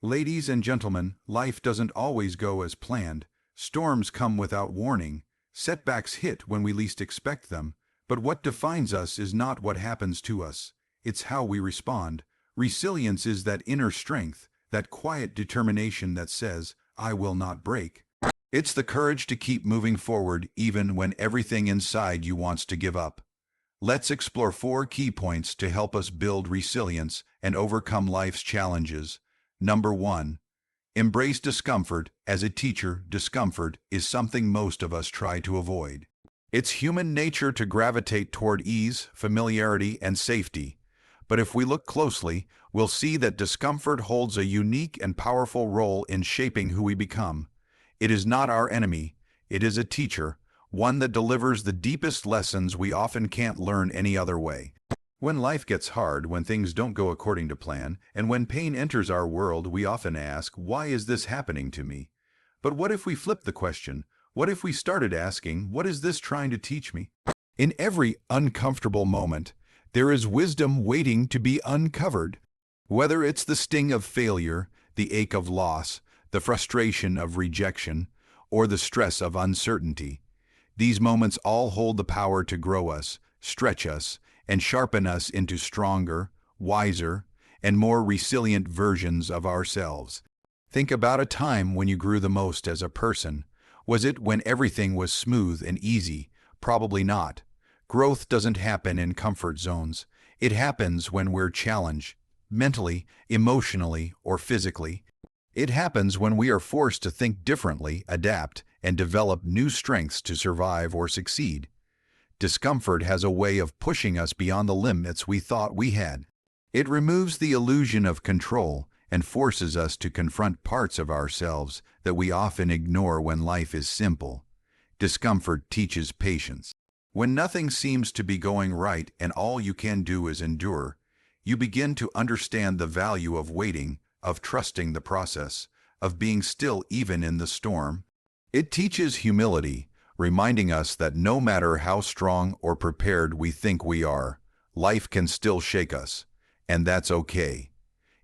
Ladies and gentlemen, life doesn't always go as planned. Storms come without warning. Setbacks hit when we least expect them. But what defines us is not what happens to us. It's how we respond. Resilience is that inner strength, that quiet determination that says, I will not break. It's the courage to keep moving forward even when everything inside you wants to give up. Let's explore 4 key points to help us build resilience and overcome life's challenges. Number 1. Embrace discomfort. As a teacher, discomfort is something most of us try to avoid. It's human nature to gravitate toward ease, familiarity, and safety. But if we look closely, we'll see that discomfort holds a unique and powerful role in shaping who we become. It is not our enemy. It is a teacher, one that delivers the deepest lessons we often can't learn any other way. When life gets hard, when things don't go according to plan, and when pain enters our world, we often ask, why is this happening to me? But what if we flip the question? What if we started asking, what is this trying to teach me? In every uncomfortable moment, there is wisdom waiting to be uncovered. Whether it's the sting of failure, the ache of loss, the frustration of rejection, or the stress of uncertainty, these moments all hold the power to grow us, stretch us, and sharpen us into stronger, wiser, and more resilient versions of ourselves. Think about a time when you grew the most as a person. Was it when everything was smooth and easy? Probably not. Growth doesn't happen in comfort zones. It happens when we're challenged, mentally, emotionally, or physically. It happens when we are forced to think differently, adapt, and develop new strengths to survive or succeed. Discomfort has a way of pushing us beyond the limits we thought we had. It removes the illusion of control and forces us to confront parts of ourselves that we often ignore when life is simple. Discomfort teaches patience. When nothing seems to be going right and all you can do is endure, you begin to understand the value of waiting, of trusting the process, of being still even in the storm. It teaches humility, reminding us that no matter how strong or prepared we think we are, life can still shake us, and that's okay.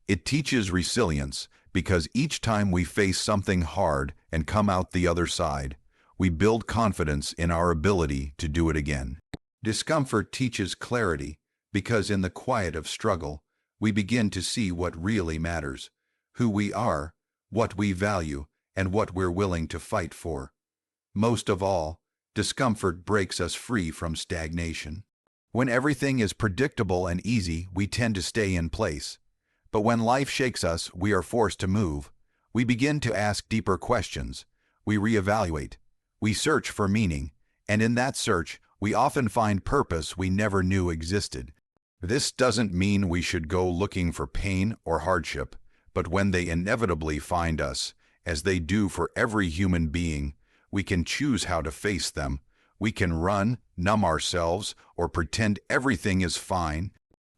It teaches resilience because each time we face something hard and come out the other side, we build confidence in our ability to do it again. Discomfort teaches clarity because in the quiet of struggle, we begin to see what really matters, who we are, what we value, and what we're willing to fight for. Most of all, discomfort breaks us free from stagnation. When everything is predictable and easy, we tend to stay in place. But when life shakes us, we are forced to move. We begin to ask deeper questions. We reevaluate. We search for meaning, and in that search, we often find purpose we never knew existed. This doesn't mean we should go looking for pain or hardship, but when they inevitably find us, as they do for every human being, we can choose how to face them. We can run, numb ourselves, or pretend everything is fine.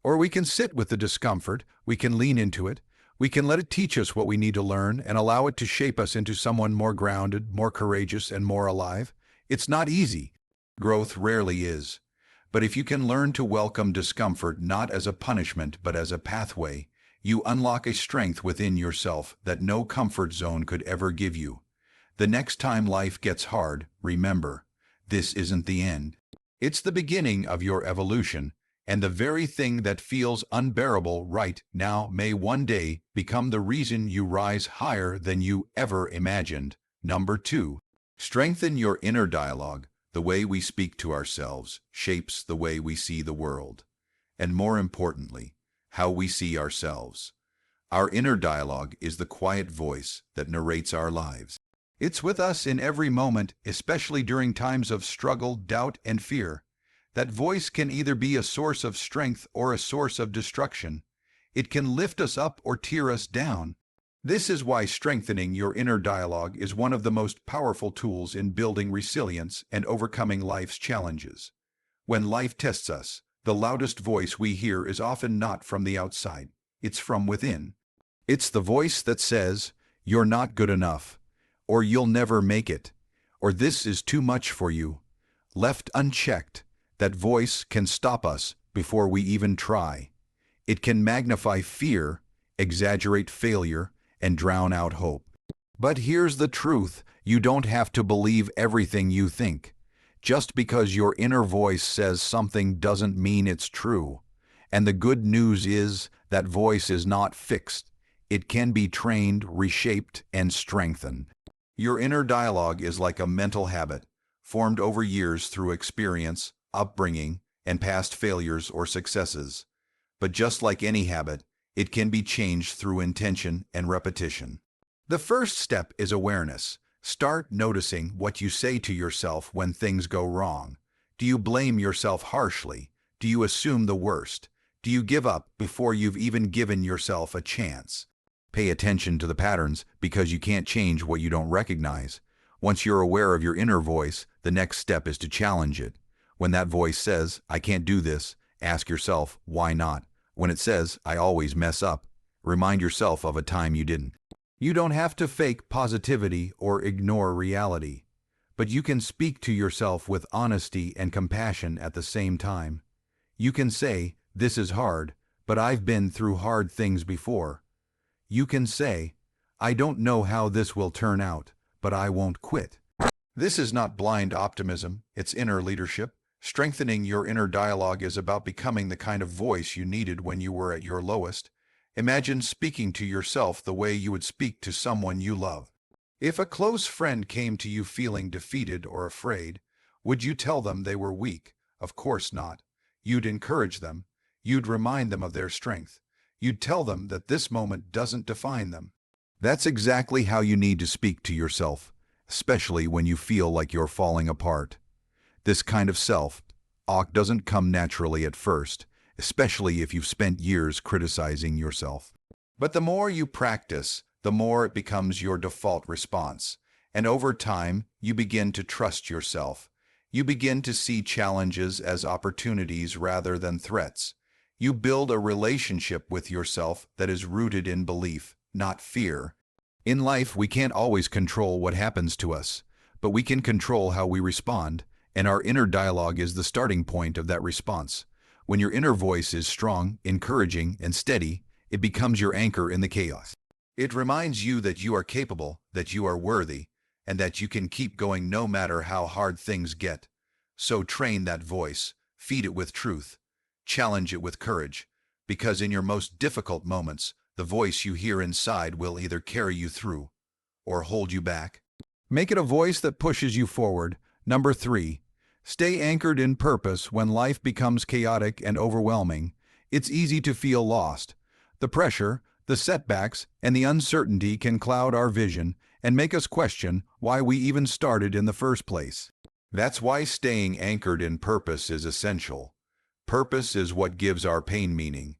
Or we can sit with the discomfort, we can lean into it, we can let it teach us what we need to learn and allow it to shape us into someone more grounded, more courageous, and more alive. It's not easy. Growth rarely is. But if you can learn to welcome discomfort not as a punishment but as a pathway, you unlock a strength within yourself that no comfort zone could ever give you. The next time life gets hard, remember, this isn't the end. It's the beginning of your evolution, and the very thing that feels unbearable right now may one day become the reason you rise higher than you ever imagined. Number 2. Strengthen your inner dialogue. The way we speak to ourselves shapes the way we see the world, and more importantly, how we see ourselves. Our inner dialogue is the quiet voice that narrates our lives. It's with us in every moment, especially during times of struggle, doubt, and fear. That voice can either be a source of strength or a source of destruction. It can lift us up or tear us down. This is why strengthening your inner dialogue is one of the most powerful tools in building resilience and overcoming life's challenges. When life tests us, the loudest voice we hear is often not from the outside, it's from within. It's the voice that says, "You're not good enough," or "You'll never make it," or "This is too much for you." Left unchecked, that voice can stop us before we even try. It can magnify fear, exaggerate failure, and drown out hope. But here's the truth: you don't have to believe everything you think. Just because your inner voice says something doesn't mean it's true. And the good news is that voice is not fixed. It can be trained, reshaped, and strengthened. Your inner dialogue is like a mental habit, formed over years through experience, upbringing, and past failures or successes. But just like any habit, it can be changed through intention and repetition. The first step is awareness. Start noticing what you say to yourself when things go wrong. Do you blame yourself harshly? Do you assume the worst? Do you give up before you've even given yourself a chance? Pay attention to the patterns, because you can't change what you don't recognize. Once you're aware of your inner voice, the next step is to challenge it. When that voice says, "I can't do this," ask yourself, why not? When it says, "I always mess up," remind yourself of a time you didn't. You don't have to fake positivity or ignore reality, but you can speak to yourself with honesty and compassion at the same time. You can say, "This is hard, but I've been through hard things before." You can say, "I don't know how this will turn out, but I won't quit." This is not blind optimism, it's inner leadership. Strengthening your inner dialogue is about becoming the kind of voice you needed when you were at your lowest. Imagine speaking to yourself the way you would speak to someone you love. If a close friend came to you feeling defeated or afraid, would you tell them they were weak? Of course not. You'd encourage them. You'd remind them of their strength. You'd tell them that this moment doesn't define them. That's exactly how you need to speak to yourself, especially when you feel like you're falling apart. This kind of self-talk doesn't come naturally at first, especially if you've spent years criticizing yourself. But the more you practice, the more it becomes your default response. And over time, you begin to trust yourself. You begin to see challenges as opportunities rather than threats. You build a relationship with yourself that is rooted in belief, not fear. In life, we can't always control what happens to us, but we can control how we respond, and our inner dialogue is the starting point of that response. When your inner voice is strong, encouraging, and steady, it becomes your anchor in the chaos. It reminds you that you are capable, that you are worthy, and that you can keep going no matter how hard things get. So train that voice, feed it with truth, challenge it with courage, because in your most difficult moments, the voice you hear inside will either carry you through or hold you back. Make it a voice that pushes you forward. Number 3. Stay anchored in purpose when life becomes chaotic and overwhelming. It's easy to feel lost. The pressure, the setbacks, and the uncertainty can cloud our vision and make us question why we even started in the first place. That's why staying anchored in purpose is essential. Purpose is what gives our pain meaning.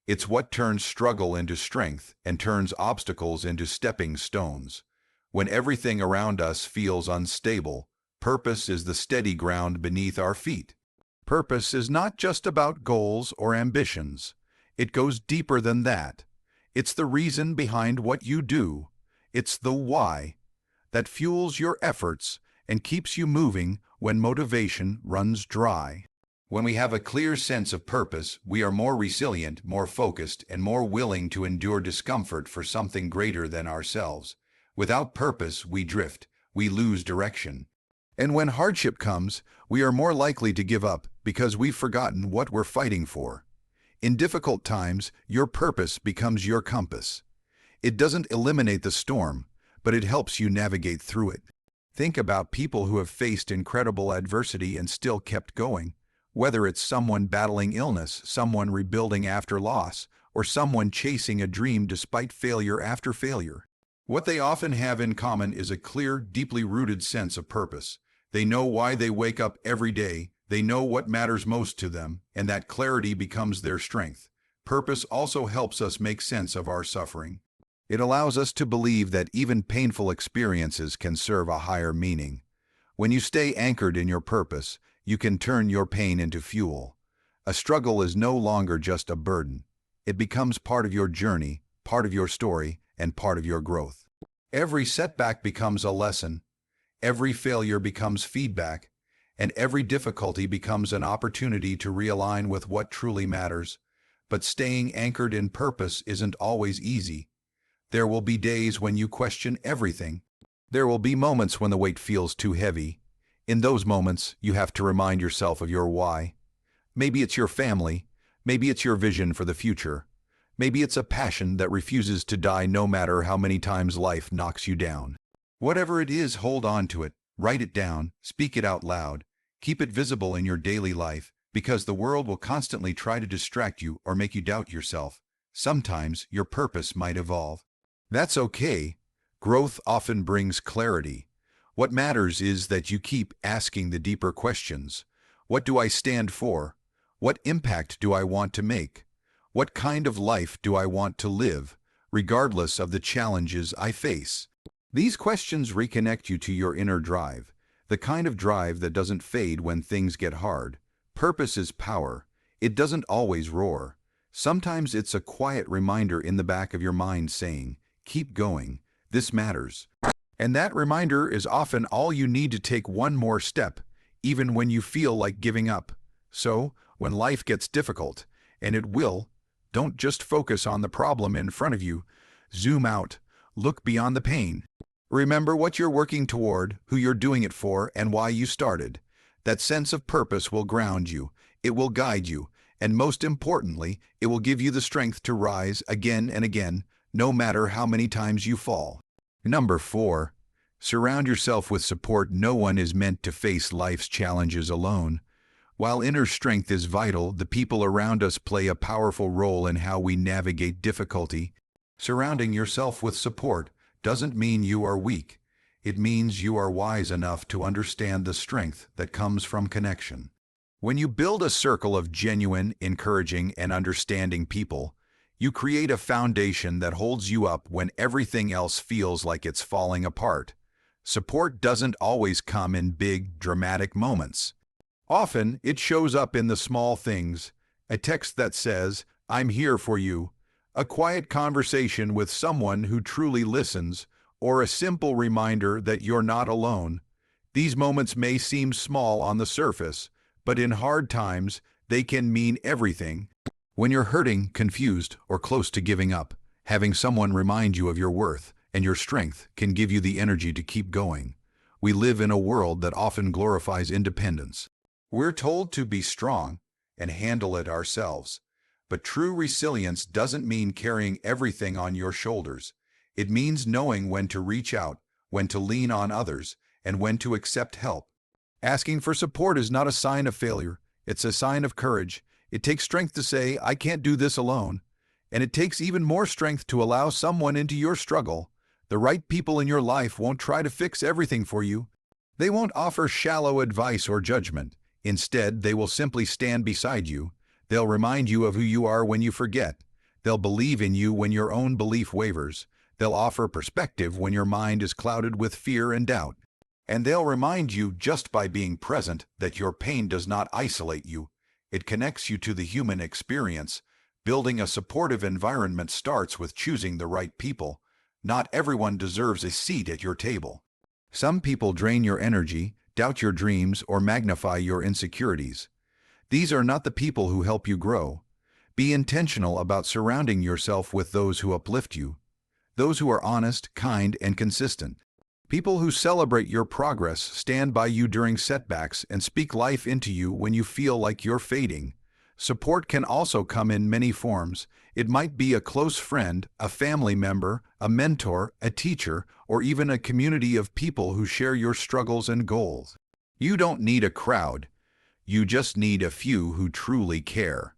It's what turns struggle into strength and turns obstacles into stepping stones. When everything around us feels unstable, purpose is the steady ground beneath our feet. Purpose is not just about goals or ambitions. It goes deeper than that. It's the reason behind what you do. It's the why that fuels your efforts and keeps you moving when motivation runs dry. When we have a clear sense of purpose, we are more resilient, more focused, and more willing to endure discomfort for something greater than ourselves. Without purpose, we drift, we lose direction. And when hardship comes, we are more likely to give up because we've forgotten what we're fighting for. In difficult times, your purpose becomes your compass. It doesn't eliminate the storm, but it helps you navigate through it. Think about people who have faced incredible adversity and still kept going. Whether it's someone battling illness, someone rebuilding after loss, or someone chasing a dream despite failure after failure. What they often have in common is a clear, deeply rooted sense of purpose. They know why they wake up every day, they know what matters most to them, and that clarity becomes their strength. Purpose also helps us make sense of our suffering. It allows us to believe that even painful experiences can serve a higher meaning. When you stay anchored in your purpose, you can turn your pain into fuel. A struggle is no longer just a burden. It becomes part of your journey, part of your story, and part of your growth. Every setback becomes a lesson. Every failure becomes feedback, and every difficulty becomes an opportunity to realign with what truly matters. But staying anchored in purpose isn't always easy. There will be days when you question everything. There will be moments when the weight feels too heavy. In those moments, you have to remind yourself of your why. Maybe it's your family. Maybe it's your vision for the future. Maybe it's a passion that refuses to die no matter how many times life knocks you down. Whatever it is, hold on to it. Write it down. Speak it out loud. Keep it visible in your daily life, because the world will constantly try to distract you or make you doubt yourself. Sometimes your purpose might evolve. That's okay. Growth often brings clarity. What matters is that you keep asking the deeper questions. What do I stand for? What impact do I want to make? What kind of life do I want to live, regardless of the challenges I face? These questions reconnect you to your inner drive, the kind of drive that doesn't fade when things get hard. Purpose is power. It doesn't always roar. Sometimes it's a quiet reminder in the back of your mind saying, "Keep going. This matters." And that reminder is often all you need to take one more step, even when you feel like giving up. So, when life gets difficult, and it will, don't just focus on the problem in front of you. Zoom out. Look beyond the pain. Remember what you're working toward, who you're doing it for, and why you started. That sense of purpose will ground you. It will guide you. And most importantly, it will give you the strength to rise again and again, no matter how many times you fall. Number 4. Surround yourself with support. No one is meant to face life's challenges alone. While inner strength is vital, the people around us play a powerful role in how we navigate difficulty. Surrounding yourself with support doesn't mean you are weak. It means you are wise enough to understand the strength that comes from connection. When you build a circle of genuine, encouraging, and understanding people, you create a foundation that holds you up when everything else feels like it's falling apart. Support doesn't always come in big, dramatic moments. Often, it shows up in the small things: a text that says, "I'm here for you," a quiet conversation with someone who truly listens, or a simple reminder that you're not alone. These moments may seem small on the surface, but in hard times, they can mean everything. When you're hurting, confused, or close to giving up, having someone remind you of your worth and your strength can give you the energy to keep going. We live in a world that often glorifies independence. We're told to be strong and handle it ourselves. But true resilience doesn't mean carrying everything on your shoulders. It means knowing when to reach out, when to lean on others, and when to accept help. Asking for support is not a sign of failure. It's a sign of courage. It takes strength to say, "I can't do this alone." And it takes even more strength to allow someone into your struggle. The right people in your life won't try to fix everything for you. They won't offer shallow advice or judgment. Instead, they will simply stand beside you. They'll remind you of who you are when you forget. They'll believe in you when your own belief wavers. They'll offer perspective when your mind is clouded with fear and doubt. And they'll remind you, just by being present, that your pain does not isolate you. It connects you to the human experience. Building a supportive environment starts with choosing the right people. Not everyone deserves a seat at your table. Some people drain your energy, doubt your dreams, or magnify your insecurities. These are not the people who help you grow. Be intentional about surrounding yourself with those who uplift you, those who are honest, kind, and consistent. People who celebrate your progress, stand by you during setbacks, and speak life into you when you feel like you're fading. Support can also come in many forms. It might be a close friend, a family member, a mentor, a teacher, or even a community of people who share your struggles and goals. You don't need a crowd. You just need a few who truly care.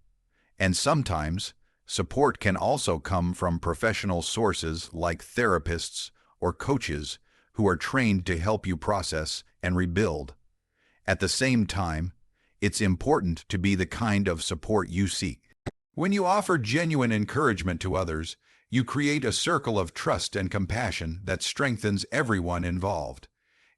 And sometimes, support can also come from professional sources like therapists or coaches who are trained to help you process and rebuild. At the same time, it's important to be the kind of support you seek. When you offer genuine encouragement to others, you create a circle of trust and compassion that strengthens everyone involved.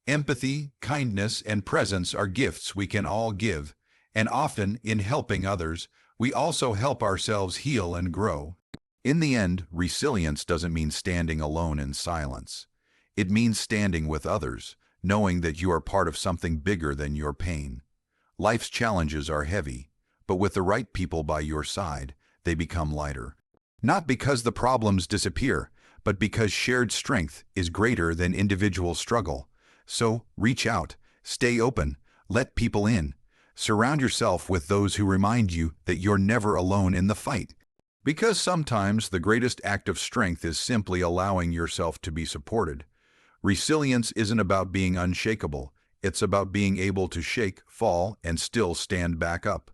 Empathy, kindness, and presence are gifts we can all give, and often, in helping others, we also help ourselves heal and grow. In the end, resilience doesn't mean standing alone in silence. It means standing with others, knowing that you are part of something bigger than your pain. Life's challenges are heavy, but with the right people by your side, they become lighter. Not because the problems disappear, but because shared strength is greater than individual struggle. So, reach out, stay open, let people in. Surround yourself with those who remind you that you're never alone in the fight. Because sometimes the greatest act of strength is simply allowing yourself to be supported. Resilience isn't about being unshakable. It's about being able to shake, fall, and still stand back up.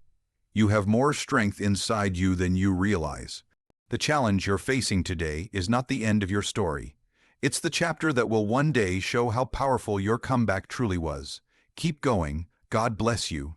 You have more strength inside you than you realize. The challenge you're facing today is not the end of your story. It's the chapter that will one day show how powerful your comeback truly was. Keep going. God bless you.